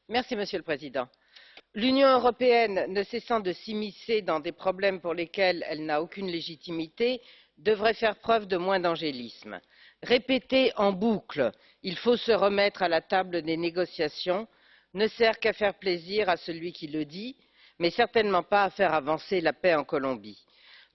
Monsieur le Président, l'Union européenne, ne cessant de s'immiscer dans des problèmes pour lesquels elle n'a aucune légitimité, devrait faire preuve de moins d'angélisme. Répéter en boucle il faut se remettre à la table des négociations ne sert qu'à faire plaisir à celui qui le dit, mais certainement pas à faire avancer la paix en Colombie.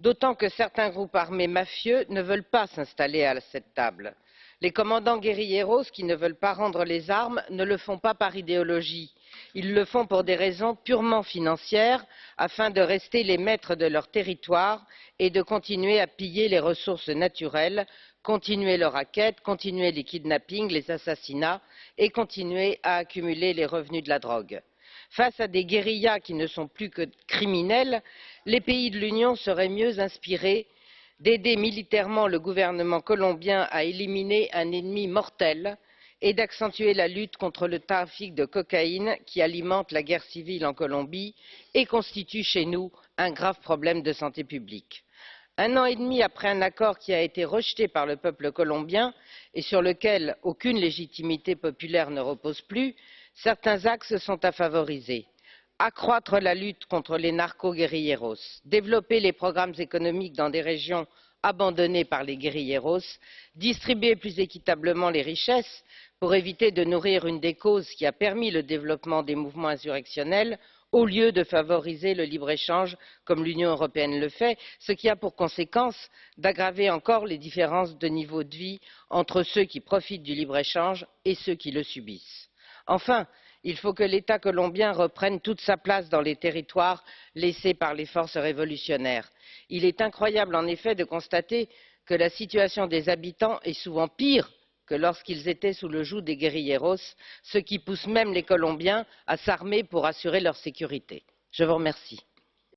D'autant que certains groupes armés mafieux ne veulent pas s'installer à cette table. Les commandants guérilleros qui ne veulent pas rendre les armes ne le font pas par idéologie, ils le font pour des raisons purement financières, afin de rester les maîtres de leur territoire et de continuer à piller les ressources naturelles, continuer leurs rackets, continuer les kidnappings, les assassinats et continuer à accumuler les revenus de la drogue. Face à des guérillas qui ne sont plus que criminels, les pays de l'Union seraient mieux inspirés d'aider militairement le gouvernement colombien à éliminer un ennemi mortel et d'accentuer la lutte contre le trafic de cocaïne qui alimente la guerre civile en Colombie et constitue chez nous un grave problème de santé publique. Un an et demi après un accord qui a été rejeté par le peuple colombien et sur lequel aucune légitimité populaire ne repose plus, certains axes sont à favoriser: accroître la lutte contre les narco-guérilleros, développer les programmes économiques dans des régions abandonnées par les guérilleros, distribuer plus équitablement les richesses pour éviter de nourrir une des causes qui a permis le développement des mouvements insurrectionnels, au lieu de favoriser le libre-échange comme l'Union européenne le fait, ce qui a pour conséquence d'aggraver encore les différences de niveau de vie entre ceux qui profitent du libre-échange et ceux qui le subissent. Enfin, il faut que l'État colombien reprenne toute sa place dans les territoires laissés par les forces révolutionnaires. Il est incroyable en effet de constater que la situation des habitants est souvent pire que lorsqu'ils étaient sous le joug des guérilleros, ce qui pousse même les Colombiens à s'armer pour assurer leur sécurité. Je vous remercie.